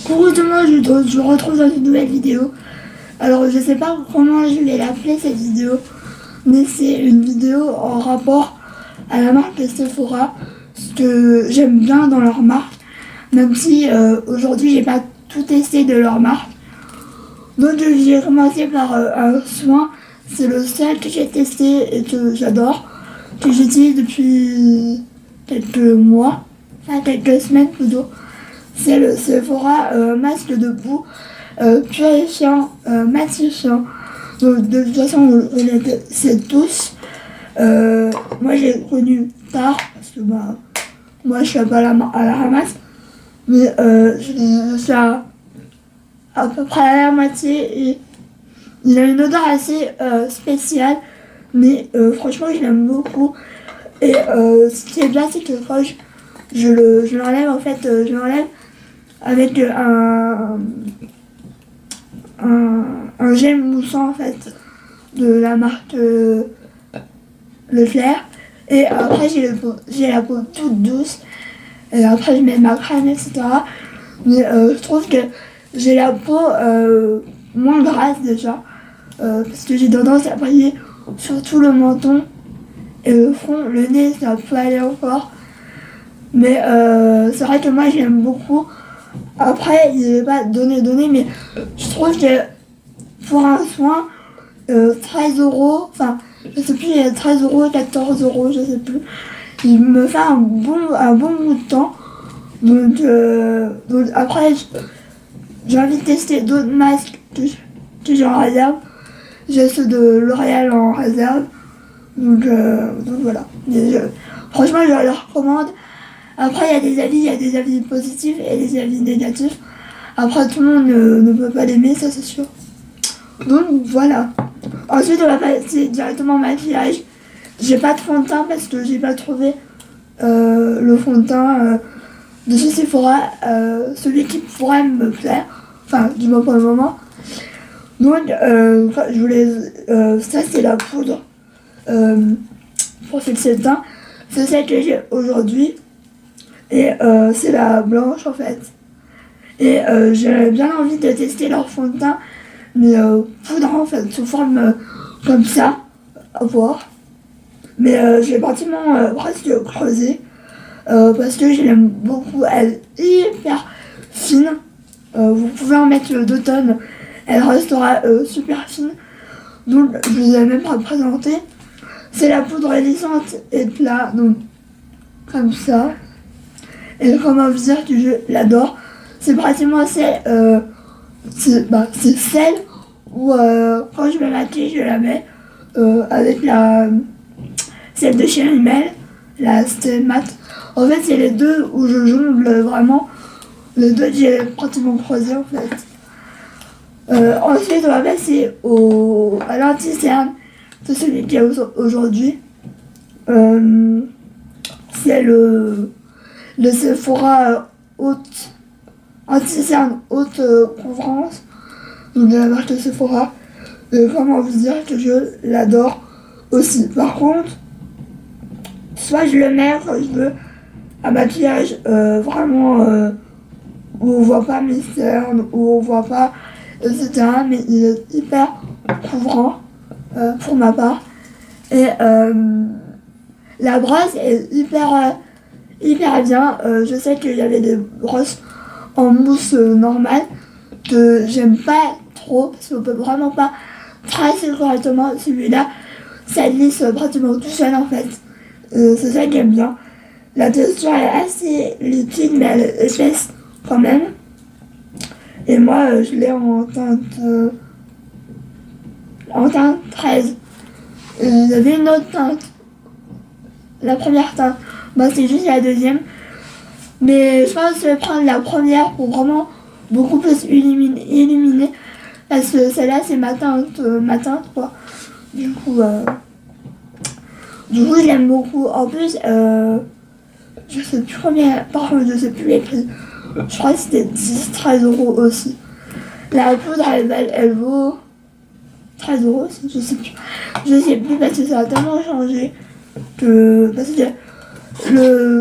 Coucou tout le monde, je vous retrouve dans une nouvelle vidéo. Alors je sais pas comment je vais l'appeler cette vidéo, mais c'est une vidéo en rapport à la marque Sephora, ce que j'aime bien dans leur marque, même si aujourd'hui j'ai pas tout testé de leur marque. Donc je vais commencer par un soin, c'est le seul que j'ai testé et que j'adore, que j'utilise depuis quelques mois, enfin quelques semaines plutôt. C'est le Sephora masque de boue purifiant, matifiant. Donc, de toute façon, vous le connaissez tous. Moi, j'ai connu tard, parce que moi, je suis pas à la ramasse. Mais je suis à peu près à la moitié. Et il a une odeur assez spéciale. Mais franchement, je l'aime beaucoup. Et ce qui est bien, c'est que quand je l'enlève, en fait, je l'enlève avec un gel moussant en fait de la marque Leclerc. Et après j'ai la peau toute douce. Et après je mets ma crème, etc. Mais je trouve que j'ai la peau moins grasse déjà. Parce que j'ai tendance à briller surtout le menton et le front. Le nez ça peut aller encore. Mais c'est vrai que moi j'aime beaucoup. Après, il n'est pas donné, mais je trouve que pour un soin, 13 €, enfin, je sais plus, il y a 13 €, 14 €, je sais plus. Il me fait un bon bout de temps. Donc après, j'ai envie de tester d'autres masques que j'ai en réserve. J'ai ceux de L'Oréal en réserve. Donc voilà. Franchement, je le recommande. Après, il y a des avis positifs et des avis négatifs. Après, tout le monde ne peut pas l'aimer, ça c'est sûr. Donc voilà. Ensuite, on va passer directement au maquillage. J'ai pas de fond de teint parce que j'ai pas trouvé le fond de teint de chez Sephora, celui qui pourrait me plaire. Enfin, du moins pour le moment. Donc, je voulais. Ça, c'est la poudre pour fixer le teint. C'est celle que j'ai aujourd'hui. Et c'est la blanche en fait. Et j'avais bien envie de tester leur fond de teint, mais poudre en fait, sous forme comme ça, à voir. Mais je l'ai pratiquement presque creusé, parce que je l'aime beaucoup. Elle est hyper fine. Vous pouvez en mettre 2 tonnes, elle restera super fine. Donc je vous ai même pas présenté. C'est la poudre lissante et plat, donc comme ça. Et comment vous dire que je l'adore, c'est pratiquement c'est celle où quand je me maquille, je la mets avec celle de chez Rimmel, la Stay Matte. En fait, c'est les deux où je jongle vraiment. Les deux que j'ai pratiquement croisés en fait. Ensuite, on va passer à l'anti-cerne. C'est celui qu'il y a aujourd'hui. C'est le Sephora haute anti-cerne haute couvrance, donc de la marque Sephora. Comment vous dire que je l'adore aussi. Par contre, soit je le mets quand je veux un maquillage vraiment où on voit pas mes cernes, où on voit pas, etc. Mais il est hyper couvrant pour ma part. Et la brosse est hyper bien. Je sais qu'il y avait des brosses en mousse normale que j'aime pas trop parce qu'on peut vraiment pas tracer correctement. Celui-là, ça glisse pratiquement tout seul en fait. C'est ça que j'aime bien. La texture est assez liquide mais elle est épaisse quand même. Et moi, je l'ai en teinte 13. Il y avait une autre teinte. La première teinte. C'est juste la deuxième. Mais je pense que je vais prendre la première pour vraiment beaucoup plus illuminer. Parce que celle-là, c'est ma teinte quoi. Du coup, je l'aime beaucoup. En plus, je sais plus combien. Par contre, je sais plus les prix. Je crois que c'était 10-13 € aussi. La poudre, elle vaut 13 €, je sais plus. Je sais plus parce que ça a tellement changé. Parce que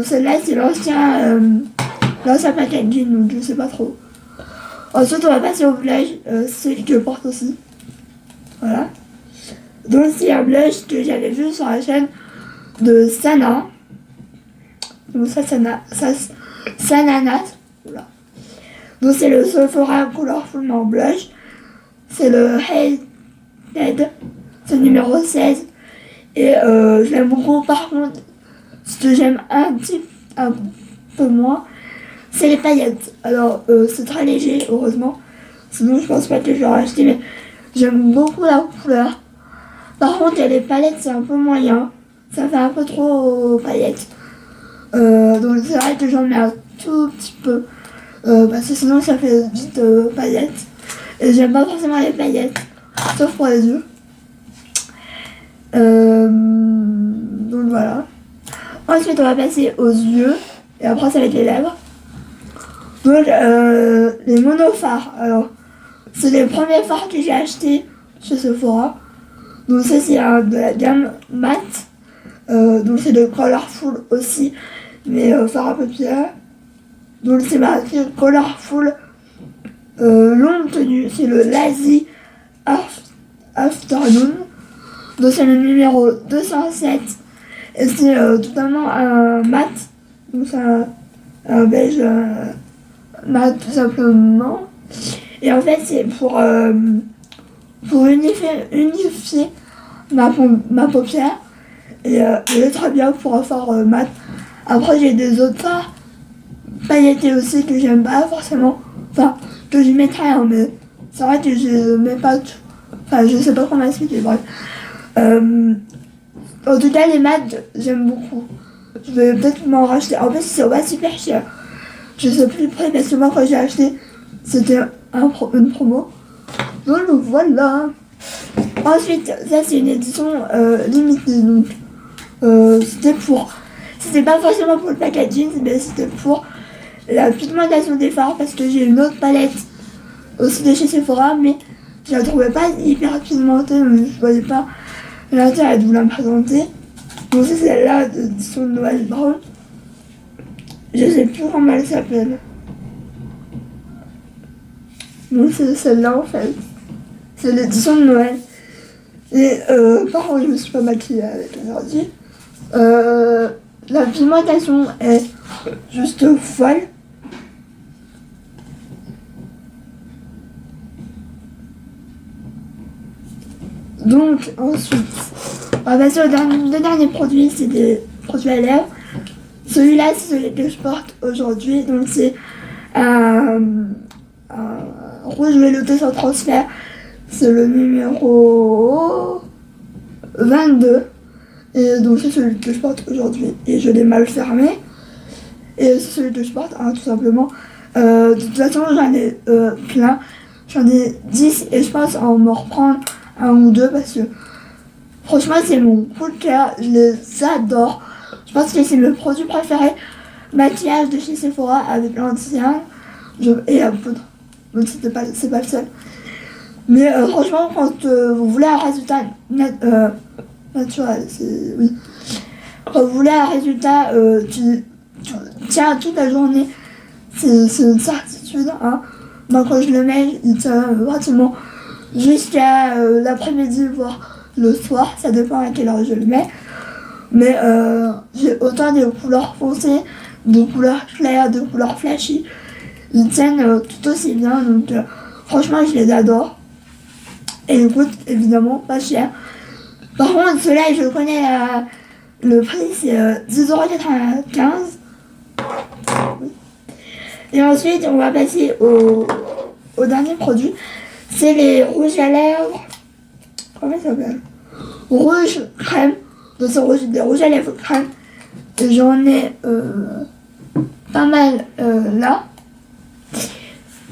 celle-là c'est l'ancien packaging, donc je sais pas trop. Ensuite, on va passer au blush, celui que je porte aussi. Voilà. Donc, c'est un blush que j'avais vu sur la chaîne de Sana. Donc, ça, Sananas. Voilà. Donc, c'est le Sephora Colorful Matte Blush. C'est le Hated. C'est le numéro 16. Et je l'aime beaucoup. Par contre, ce que j'aime un peu moins, c'est les paillettes. Alors, c'est très léger, heureusement. Sinon, je pense pas que je l'aurais acheté, mais j'aime beaucoup la couleur. Par contre, il y a les palettes, c'est un peu moyen. Ça fait un peu trop paillettes. Donc, c'est vrai que j'en mets un tout petit peu. Parce que sinon, ça fait vite paillettes. Et j'aime pas forcément les paillettes, sauf pour les yeux. Donc, voilà. Ensuite, on va passer aux yeux. Et après, ça va être les lèvres. Donc, les monophares. Alors, c'est les premiers fards que j'ai achetés chez Sephora. Donc, ça, c'est de la gamme matte. Donc, c'est de Colorful aussi. Mais fard à paupières. Donc, c'est marqué Colorful longue tenue. C'est le Lazy Afternoon. Donc, c'est le numéro 207. Et c'est totalement un mat. Donc, c'est un beige mat, tout simplement. Et en fait, c'est pour unifier ma paupière. Et il est très bien pour faire mat. Après, j'ai des autres fards pailletés aussi que j'aime pas forcément. Enfin, que je mettrais, hein, mais c'est vrai que je mets pas tout. Enfin, je sais pas comment expliquer, bref. En tout cas, les maths, j'aime beaucoup. Je vais peut-être m'en racheter. En plus, c'est pas super cher. Je sais plus près parce que moi, quand j'ai acheté, c'était une promo. Donc voilà. Ensuite, ça c'est une édition limitée. Donc, c'était pas forcément pour le packaging, mais c'était pour la pigmentation des fards parce que j'ai une autre palette aussi de chez Sephora, mais je la trouvais pas hyper pigmentée, donc je voyais pas l'intérêt de vous la présenter. Donc c'est celle-là d'édition de Noël Brown. Je sais plus comment elle s'appelle. Donc c'est celle-là en fait. C'est l'édition de Noël. Et par contre je me suis pas maquillée avec aujourd'hui. La pigmentation est juste folle. Donc ensuite, on va passer aux deux derniers produits, c'est des produits à lèvres. Celui-là, c'est celui que je porte aujourd'hui, donc c'est un rouge velouté sans transfert. C'est le numéro 22. Et donc c'est celui que je porte aujourd'hui. Et je l'ai mal fermé. Et c'est celui que je porte, hein, tout simplement. De toute façon, j'en ai plein. J'en ai 10 et je pense en me reprendre un ou deux parce que franchement, c'est mon coup de cœur. Je les adore. Je pense que c'est le produit préféré maquillage de chez Sephora avec l'anti-âne et la poudre. Donc c'est pas le seul. Mais franchement, quand vous voulez un résultat naturel, oui. Quand vous voulez un résultat qui tient toute la journée, c'est une certitude. Hein. Moi, quand je le mets, il tient pratiquement jusqu'à l'après-midi, voire le soir. Ça dépend à quelle heure je le mets. Mais j'ai autant de couleurs foncées, de couleurs claires, de couleurs flashy. Ils tiennent tout aussi bien. Donc franchement, je les adore. Et ils coûtent évidemment pas cher. Par contre, ceux-là, je connais le prix, c'est 10,95€. Et ensuite, on va passer au dernier produit. C'est les rouges à lèvres. Comment ça s'appelle? Rouge crème. Donc, c'est des rouges à lèvres crème. Et j'en ai pas mal là.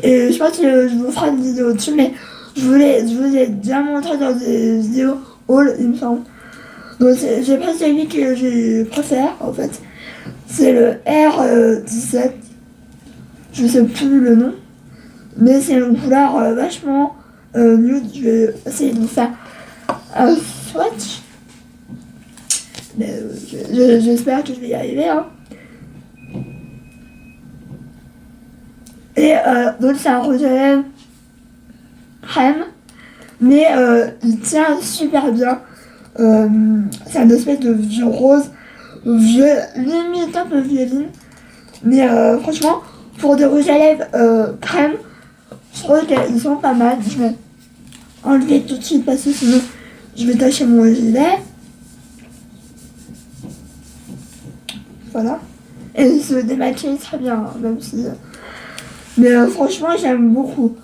Et je pense que je vous ferai une vidéo dessus, mais je vous ai déjà montré dans des vidéos haul, il me semble. Donc j'ai pris celui que je préfère en fait. C'est le R17. Je sais plus le nom. Mais c'est une couleur vachement nude. Je vais essayer de vous faire un swatch. Mais j'espère que je vais y arriver. Hein. Et donc c'est un rouge à lèvres crème, mais il tient super bien. C'est un espèce de vieux rose, vieux, limite un peu violine. Mais franchement, pour des rouges à lèvres crème, je trouve qu'ils sont pas mal. Je vais enlever tout de suite parce que sinon je vais tacher mon gilet. Voilà. Et ils se démaquillent très bien, hein, même si... Mais franchement, j'aime beaucoup.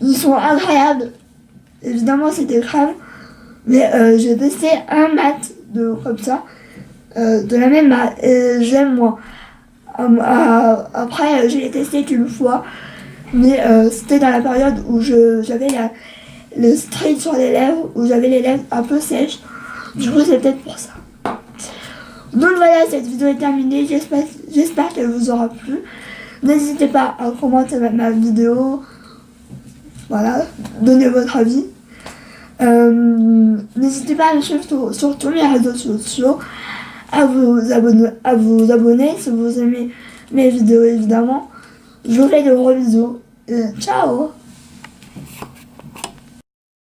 Ils sont agréables. Évidemment, c'est des crèmes. Mais j'ai testé un mat comme ça, de la même marque, et j'aime moins. Après, je l'ai testé qu'une fois, mais c'était dans la période où j'avais le strait sur les lèvres, où j'avais les lèvres un peu sèches. Du coup, c'est peut-être pour ça. Donc voilà, cette vidéo est terminée. J'espère qu'elle vous aura plu. N'hésitez pas à commenter ma vidéo. Voilà, donnez votre avis. N'hésitez pas à me suivre sur tous mes réseaux sociaux, à vous abonner si vous aimez mes vidéos évidemment. Je vous fais de gros bisous et ciao.